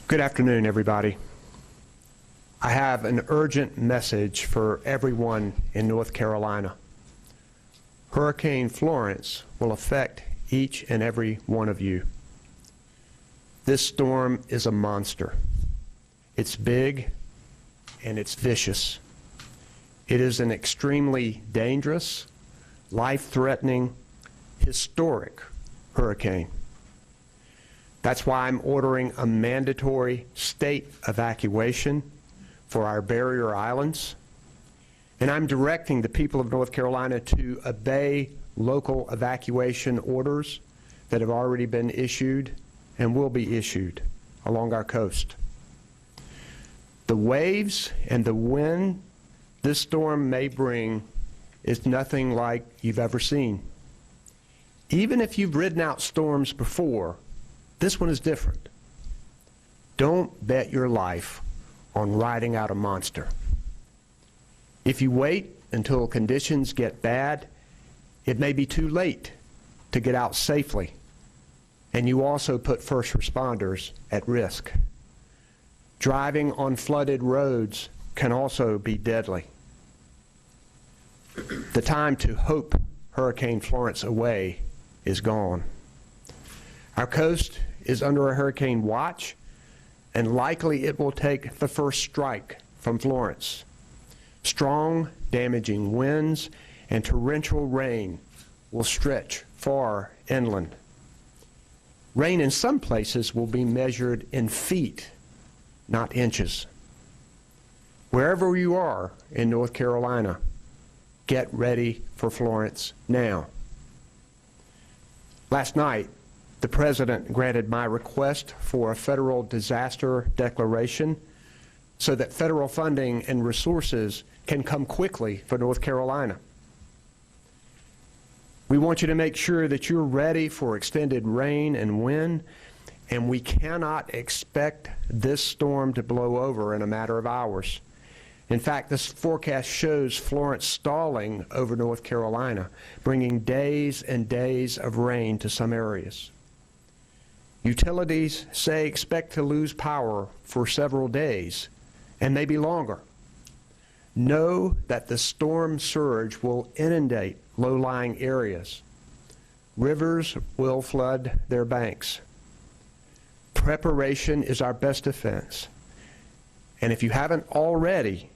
Good afternoon, everybody. I have an urgent message for everyone in North Carolina. Hurricane Florence will affect each and every one of you. This storm is a monster. It's big and it's vicious. It is an extremely dangerous, life-threatening, historic hurricane. That's why I'm ordering a mandatory state evacuation for our barrier islands. And I'm directing the people of North Carolina to obey local evacuation orders that have already been issued and will be issued along our coast. The waves and the wind this storm may bring is nothing like you've ever seen. Even if you've ridden out storms before, this one is different. Don't bet your life on riding out a monster. If you wait until conditions get bad, it may be too late to get out safely, and you also put first responders at risk. Driving on flooded roads can also be deadly. The time to hope Hurricane Florence away is gone. Our coast is under a hurricane watch, and likely it will take the first strike from Florence. Strong, damaging winds and torrential rain will stretch far inland. Rain in some places will be measured in feet, not inches. Wherever you are in North Carolina, get ready for Florence now. Last night, the President granted my request for a federal disaster declaration so that federal funding and resources can come quickly for North Carolina. We want you to make sure that you're ready for extended rain and wind, and we cannot expect this storm to blow over in a matter of hours. In fact, this forecast shows Florence stalling over North Carolina, bringing days and days of rain to some areas. Utilities say expect to lose power for several days, and maybe longer. Know that the storm surge will inundate low-lying areas. Rivers will flood their banks. Preparation is our best defense. And if you haven't already,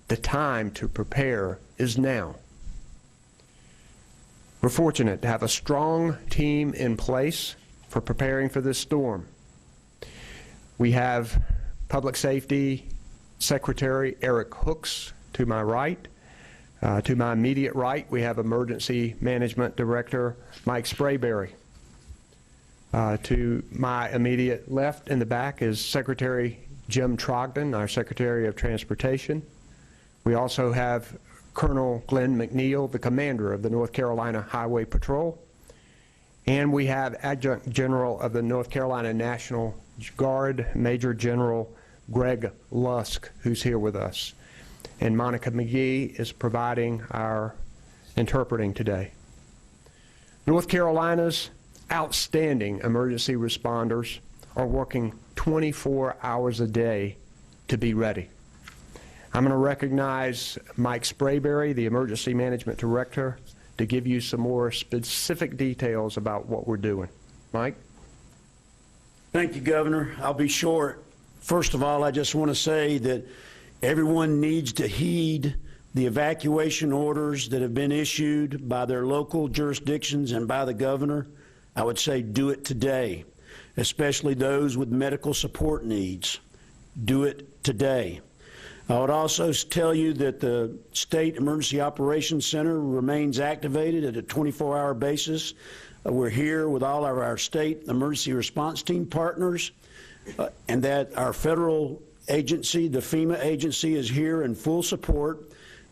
the time to prepare is now. We're fortunate to have a strong team in place for preparing for this storm. We have Public Safety Secretary Eric Hooks to my right. To my immediate right, we have Emergency Management Director Mike Sprayberry. To my immediate left in the back is Secretary Jim Trogdon, our Secretary of Transportation. We also have Colonel Glenn McNeil, the commander of the North Carolina Highway Patrol. And we have Adjutant General of the North Carolina National Guard, Major General Greg Lusk, who's here with us. And Monica McGee is providing our interpreting today. North Carolina's outstanding emergency responders are working 24 hours a day to be ready. I'm going to recognize Mike Sprayberry, the Emergency Management Director, to give you some more specific details about what we're doing. Mike? Thank you, Governor. I'll be short. First of all, I just want to say that everyone needs to heed the evacuation orders that have been issued by their local jurisdictions and by the governor. I would say do it today, especially those with medical support needs. Do it today. I would also tell you that the State Emergency Operations Center remains activated at a 24-hour basis. We're here with all of our state emergency response team partners, and that our federal agency, the FEMA agency, is here in full support.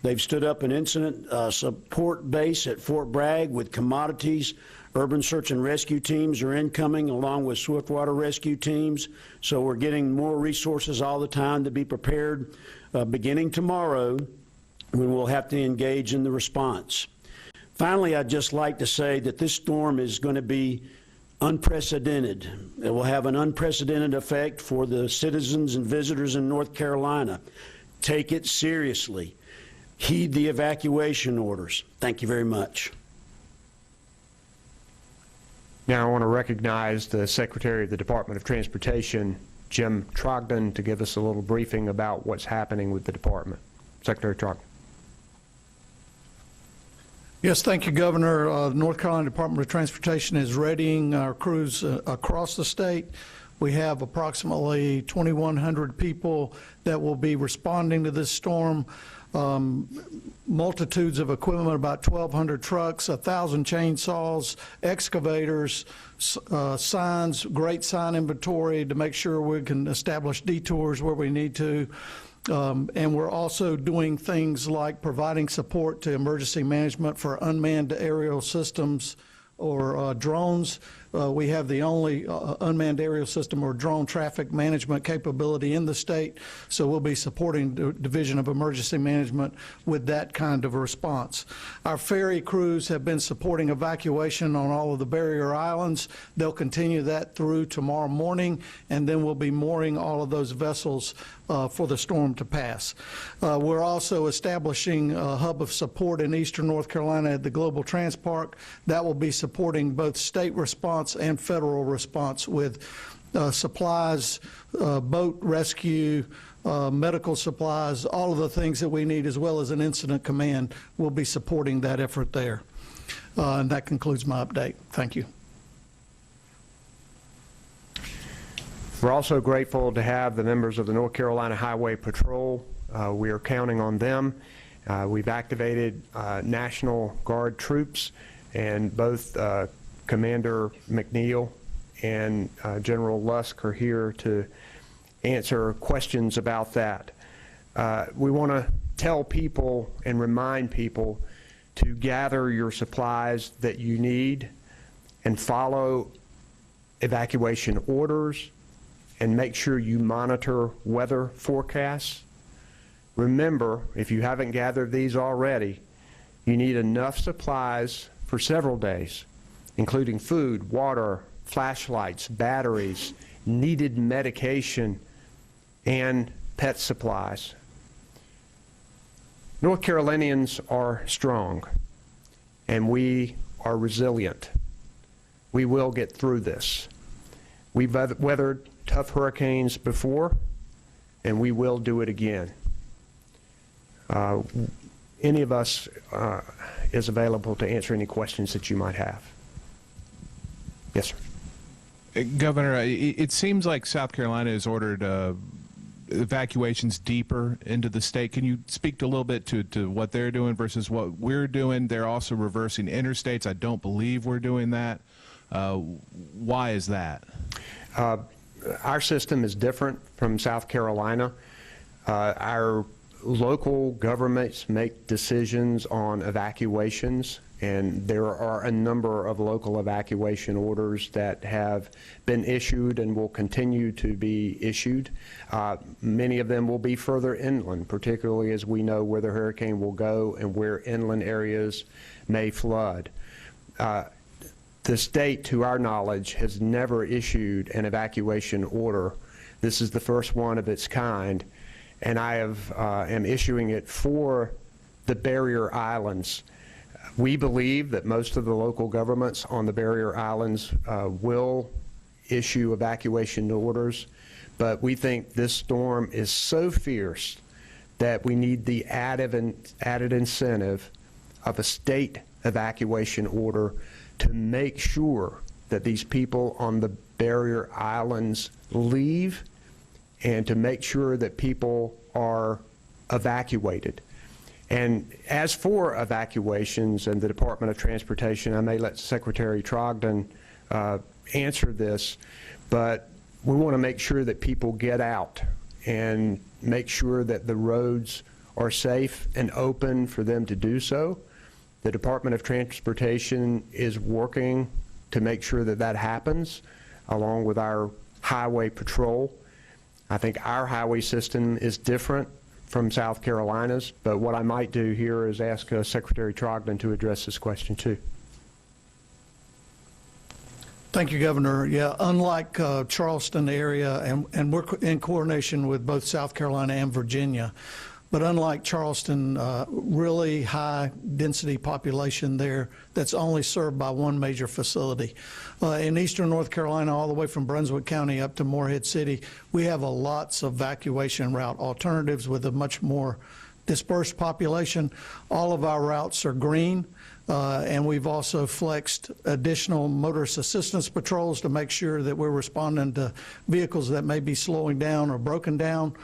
They've stood up an incident support base at Fort Bragg with commodities. Urban search and rescue teams are incoming along with swiftwater rescue teams. So we're getting more resources all the time to be prepared beginning tomorrow when we'll have to engage in the response. Finally, I'd just like to say that this storm is going to be unprecedented. It will have an unprecedented effect for the citizens and visitors in North Carolina. Take it seriously. Heed the evacuation orders. Thank you very much. Now I want to recognize the Secretary of the Department of Transportation, Jim Trogdon, to give us a little briefing about what's happening with the department. Secretary Trogdon. Yes, thank you, Governor. North Carolina Department of Transportation is readying our crews across the state. We have approximately 2,100 people that will be responding to this storm. Multitudes of equipment, about 1,200 trucks, 1,000 chainsaws, excavators, signs, great sign inventory to make sure we can establish detours where we need to. And we're also doing things like providing support to emergency management for unmanned aerial systems or drones. We have the only unmanned aerial system or drone traffic management capability in the state, so we'll be supporting the Division of Emergency Management with that kind of a response. Our ferry crews have been supporting evacuation on all of the barrier islands. They'll continue that through tomorrow morning, and then we'll be mooring all of those vessels for the storm to pass. We're also establishing a hub of support in eastern North Carolina at the Global Trans Park. That will be supporting both state response and federal response with supplies, boat rescue, medical supplies, all of the things that we need, as well as an incident command. We'll be supporting that effort there. And that concludes my update. Thank you. We're also grateful to have the members of the North Carolina Highway Patrol. We are counting on them. We've activated National Guard troops, and both Commander McNeil and General Lusk are here to answer questions about that. We want to tell people and remind people to gather your supplies that you need and follow evacuation orders and make sure you monitor weather forecasts. Remember, if you haven't gathered these already, you need enough supplies for several days, including food, water, flashlights, batteries, needed medication, and pet supplies. North Carolinians are strong, and we are resilient. We will get through this. We've weathered tough hurricanes before, and we will do it again. Any of us is available to answer any questions that you might have. Yes, sir. Governor, it seems like South Carolina has ordered evacuations deeper into the state. Can you speak a little bit to what they're doing versus what we're doing? They're also reversing interstates. I don't believe we're doing that. Why is that? Our system is different from South Carolina. Our local governments make decisions on evacuations, and there are a number of local evacuation orders that have been issued and will continue to be issued. Many of them will be further inland, particularly as we know where the hurricane will go and where inland areas may flood. The state, to our knowledge, has never issued an evacuation order. This is the first one of its kind, and I am issuing it for the barrier islands. We believe that most of the local governments on the barrier islands will issue evacuation orders, but we think this storm is so fierce that we need the added incentive of a state evacuation order to make sure that these people on the barrier islands leave and to make sure that people are evacuated. And as for evacuations and the Department of Transportation, I may let Secretary Trogdon answer this, but we want to make sure that people get out and make sure that the roads are safe and open for them to do so. The Department of Transportation is working to make sure that that happens, along with our highway patrol. I think our highway system is different from South Carolina's, but what I might do here is ask Secretary Trogdon to address this question too. Thank you, Governor. Yeah, unlike Charleston area, and we're in coordination with both South Carolina and Virginia, but unlike Charleston, really high density population there that's only served by one major facility. In eastern North Carolina, all the way from Brunswick County up to Morehead City, we have lots of evacuation route alternatives with a much more dispersed population. All of our routes are green. And we've also flexed additional motorist assistance patrols to make sure that we're responding to vehicles that may be slowing down or broken down.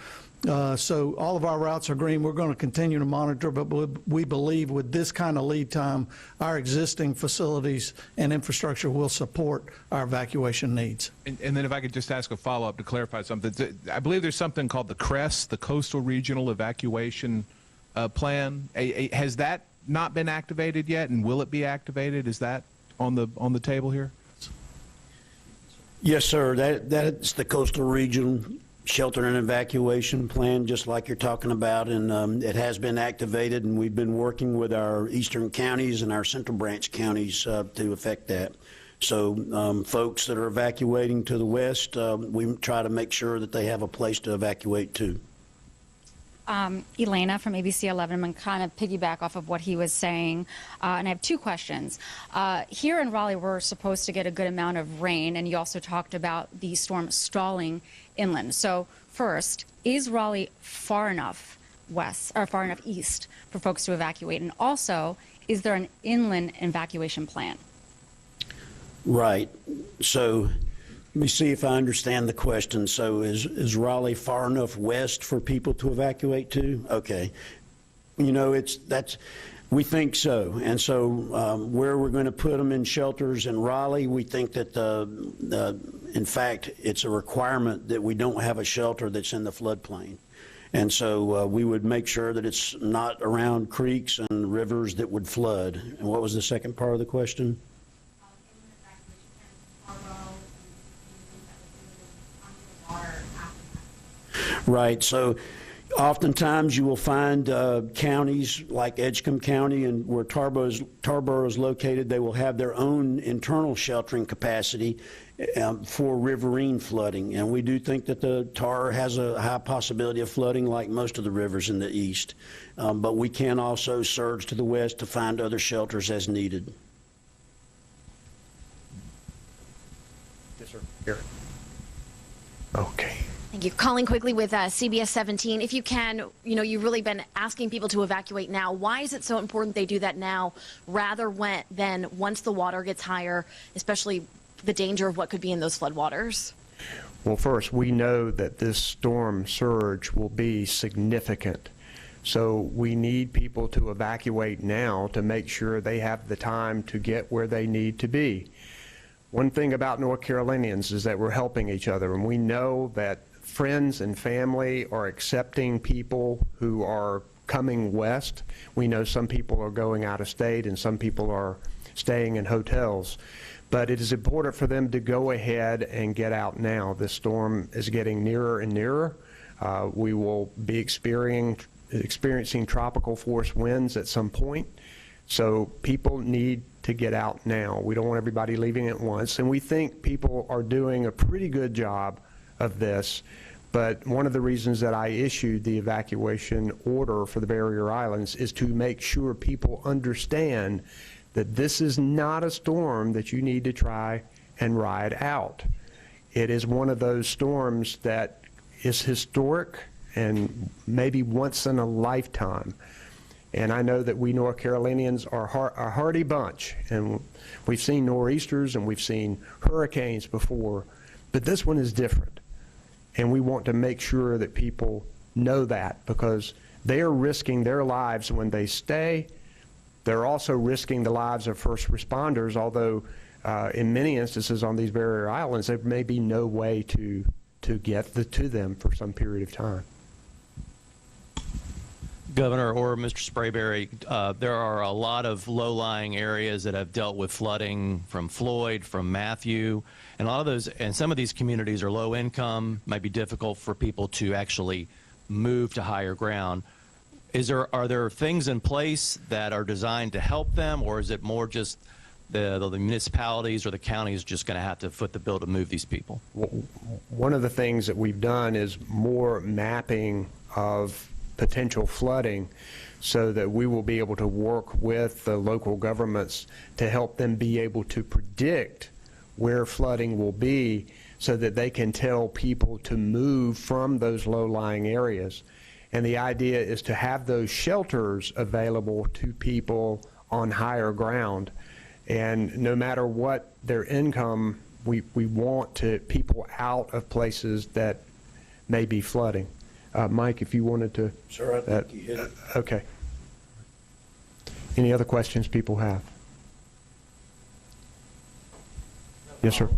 So all of our routes are green. We're going to continue to monitor, but we believe with this kind of lead time, our existing facilities and infrastructure will support our evacuation needs. And then if I could just ask a follow-up to clarify something. I believe there's something called the CRESS, the Coastal Regional Evacuation Plan. Has that not been activated yet, and will it be activated? Is that on the table here? Yes, sir. That's the Coastal Regional Shelter and Evacuation Plan, just like you're talking about, and it has been activated, and we've been working with our eastern counties and our central branch counties to effect that. So folks that are evacuating to the west, we try to make sure that they have a place to evacuate to. Elena from ABC 11. I'm going to kind of piggyback off of what he was saying, and I have two questions. Here in Raleigh, we're supposed to get a good amount of rain, and you also talked about the storm stalling inland. So first, is Raleigh far enough west or far enough east for folks to evacuate? And also, is there an inland evacuation plan? Right. So let me see if I understand the question. So is Raleigh far enough west for people to evacuate to? Okay. You know, we think so. And so where we're going to put them in shelters in Raleigh, we think that, in fact, it's a requirement that we don't have a shelter that's in the floodplain. And so we would make sure that it's not around creeks and rivers that would flood. And what was the second part of the question? Right. So oftentimes you will find counties like Edgecombe County and where Tarboro is located, they will have their own internal sheltering capacity for riverine flooding. And we do think that the Tar has a high possibility of flooding like most of the rivers in the east. But we can also surge to the west to find other shelters as needed. Yes, sir. Here. Okay. Thank you. Calling quickly with CBS 17. If you can, you know, you've really been asking people to evacuate now. Why is it so important they do that now rather than once the water gets higher, especially the danger of what could be in those floodwaters? Well, first, we know that this storm surge will be significant. So we need people to evacuate now to make sure they have the time to get where they need to be. One thing about North Carolinians is that we're helping each other, and we know that friends and family are accepting people who are coming west. We know some people are going out of state and some people are staying in hotels. But it is important for them to go ahead and get out now. This storm is getting nearer and nearer. We will be experiencing tropical force winds at some point. So people need to get out now. We don't want everybody leaving at once. And we think people are doing a pretty good job of this. But one of the reasons that I issued the evacuation order for the barrier islands is to make sure people understand that this is not a storm that you need to try and ride out. It is one of those storms that is historic and maybe once in a lifetime. And I know that we North Carolinians are a hardy bunch, and we've seen nor'easters and we've seen hurricanes before, but this one is different. And we want to make sure that people know that, because they are risking their lives when they stay. They're also risking the lives of first responders, although in many instances on these barrier islands, there may be no way to get to them for some period of time. Governor or Mr. Sprayberry, there are a lot of low-lying areas that have dealt with flooding from Floyd, from Matthew, and a lot of those, and some of these communities are low income, might be difficult for people to actually move to higher ground. Are there things in place that are designed to help them, or is it more just the municipalities or the counties just going to have to foot the bill to move these people? One of the things that we've done is more mapping of potential flooding so that we will be able to work with the local governments to help them be able to predict where flooding will be so that they can tell people to move from those low-lying areas. And the idea is to have those shelters available to people on higher ground. And no matter what their income, we want people out of places that may be flooding. Mike, if you wanted to. Sir, I think you hit it. Okay. Any other questions people have? Yes, sir.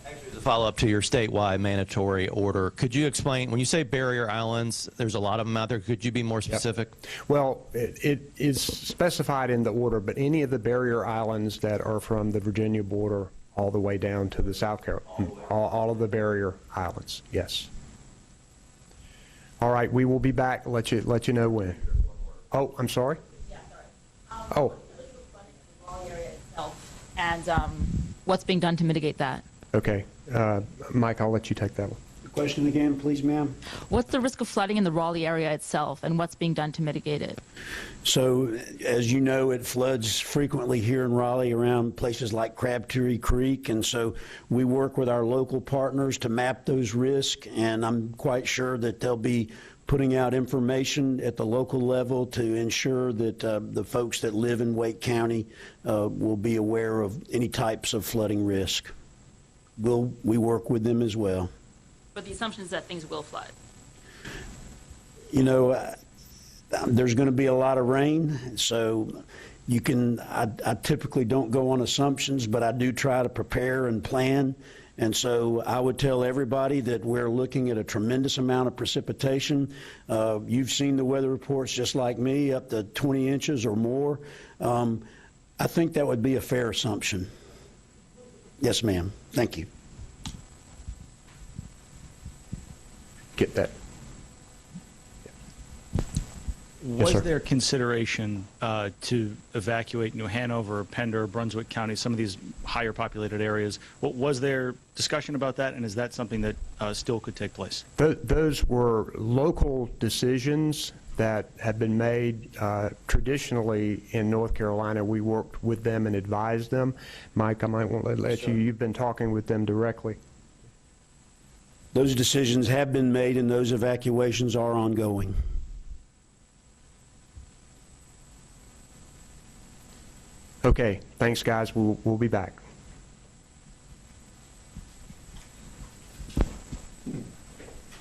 Actually, as a follow-up to your statewide mandatory order, could you explain, when you say barrier islands, there's a lot of them out there, could you be more specific? Well, it is specified in the order, but any of the barrier islands that are from the Virginia border all the way down to the South Carolina, all of the barrier islands, yes. All right, we will be back. Let you know when. Oh, I'm sorry. Yeah, sorry. Oh, And what's being done to mitigate that? okay. Mike, I'll let you take that one. The question again, please, ma'am? What's the risk of flooding in the Raleigh area itself, and what's being done to mitigate it? So, as you know, it floods frequently here in Raleigh around places like Crabtree Creek, and so we work with our local partners to map those risks, and I'm quite sure that they'll be putting out information at the local level to ensure that the folks that live in Wake County will be aware of any types of flooding risk. We work with them as well. But the assumption is that things will flood. You know, there's going to be a lot of rain, so I typically don't go on assumptions, but I do try to prepare and plan. And so I would tell everybody that we're looking at a tremendous amount of precipitation. You've seen the weather reports just like me, up to 20 inches or more. I think that would be a fair assumption. Yes, ma'am. Thank you. Get that. Was sir. there consideration to evacuate New Hanover, Pender, Brunswick County, some of these higher populated areas? Was there discussion about that, and is that something that still could take place? Those were local decisions that have been made traditionally in North Carolina. We worked with them and advised them. Mike, I might want to let you, you've been talking with them directly. Those decisions have been made, and those evacuations are ongoing. Okay, thanks, guys. We'll be back.